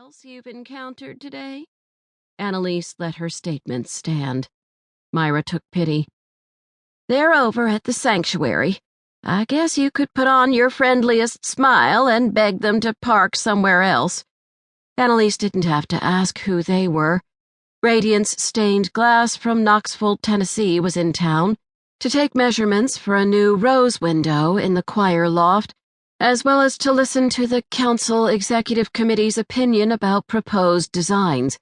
else you've encountered today?" Annalise let her statement stand. Myra took pity. "They're over at the sanctuary. I guess you could put on your friendliest smile and beg them to park somewhere else." Annalise didn't have to ask who they were. Radiance Stained Glass from Knoxville, Tennessee was in town to take measurements for a new rose window in the choir loft, as well as to listen to the council executive committee's opinion about proposed designs.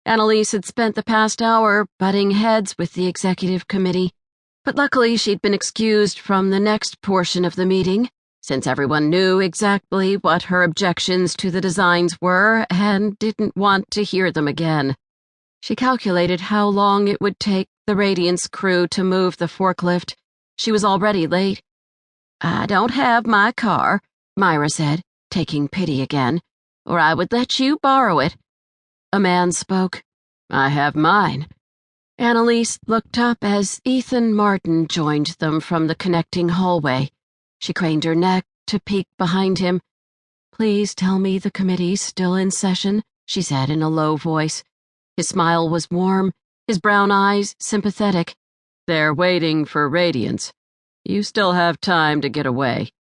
Annalise had spent the past hour butting heads with the executive committee, but luckily she'd been excused from the next portion of the meeting, since everyone knew exactly what her objections to the designs were and didn't want to hear them again. She calculated how long it would take the Radiance crew to move the forklift. She was already late. "I don't have my car," Myra said, taking pity again, "or I would let you borrow it." A man spoke. "I have mine." Annalise looked up as Ethan Martin joined them from the connecting hallway. She craned her neck to peek behind him. "Please tell me the committee's still in session," she said in a low voice. His smile was warm, his brown eyes sympathetic. "They're waiting for Radiance. You still have time to get away."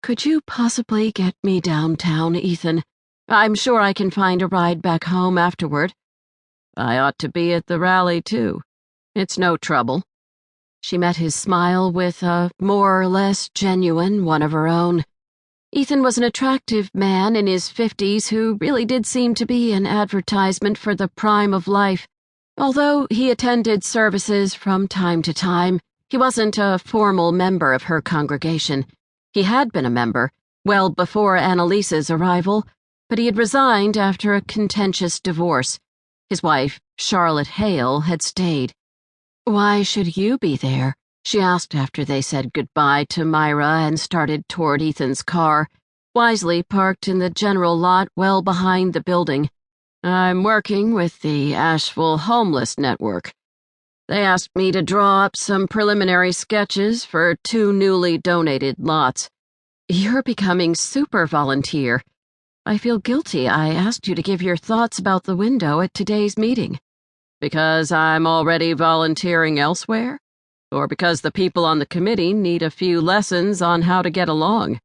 "Could you possibly get me downtown, Ethan? I'm sure I can find a ride back home afterward." "I ought to be at the rally, too. It's no trouble." She met his smile with a more or less genuine one of her own. Ethan was an attractive man in his 50s who really did seem to be an advertisement for the prime of life. Although he attended services from time to time, he wasn't a formal member of her congregation. He had been a member, well before Annalise's arrival, but he had resigned after a contentious divorce. His wife, Charlotte Hale, had stayed. "Why should you be there?" she asked after they said goodbye to Myra and started toward Ethan's car, wisely parked in the general lot well behind the building. "I'm working with the Asheville Homeless Network. They asked me to draw up some preliminary sketches for 2 newly donated lots." "You're becoming super volunteer. I feel guilty I asked you to give your thoughts about the window at today's meeting." "Because I'm already volunteering elsewhere? Or because the people on the committee need a few lessons on how to get along?"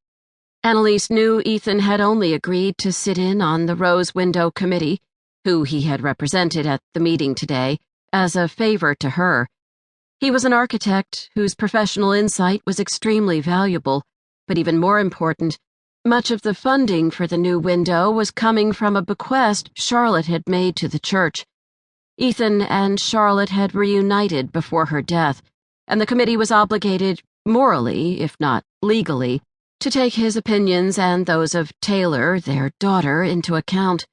Annalise knew Ethan had only agreed to sit in on the Rose Window Committee, who he had represented at the meeting today, as a favor to her. He was an architect whose professional insight was extremely valuable, but even more important, much of the funding for the new window was coming from a bequest Charlotte had made to the church. Ethan and Charlotte had reunited before her death, and the committee was obligated, morally, if not legally, to take his opinions and those of Taylor, their daughter, into account.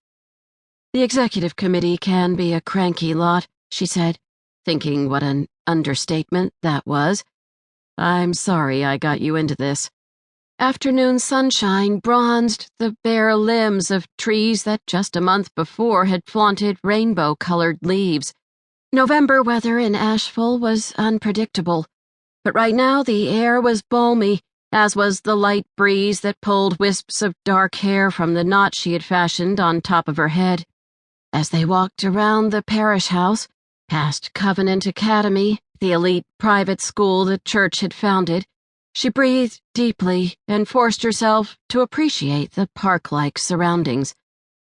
"The executive committee can be a cranky lot," she said, thinking what an understatement that was. "I'm sorry I got you into this." Afternoon sunshine bronzed the bare limbs of trees that just a month before had flaunted rainbow-colored leaves. November weather in Asheville was unpredictable, but right now the air was balmy, as was the light breeze that pulled wisps of dark hair from the knot she had fashioned on top of her head. As they walked around the parish house, past Covenant Academy, the elite private school the church had founded, she breathed deeply and forced herself to appreciate the park-like surroundings.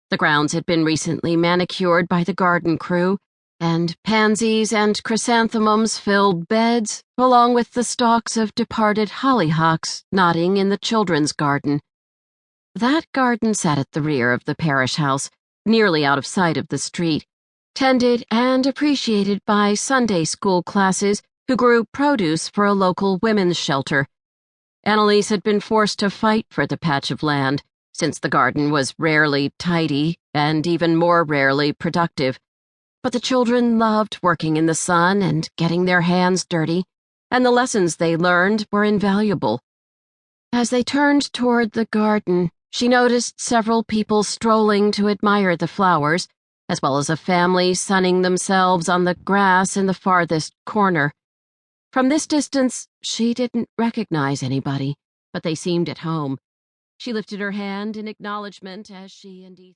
The grounds had been recently manicured by the garden crew, and pansies and chrysanthemums filled beds, along with the stalks of departed hollyhocks nodding in the children's garden. That garden sat at the rear of the parish house, nearly out of sight of the street, tended and appreciated by Sunday school classes who grew produce for a local women's shelter. Annalise had been forced to fight for the patch of land, since the garden was rarely tidy and even more rarely productive. But the children loved working in the sun and getting their hands dirty, and the lessons they learned were invaluable. As they turned toward the garden, she noticed several people strolling to admire the flowers, as well as a family sunning themselves on the grass in the farthest corner. From this distance, she didn't recognize anybody, but they seemed at home. She lifted her hand in acknowledgement as she and Ethan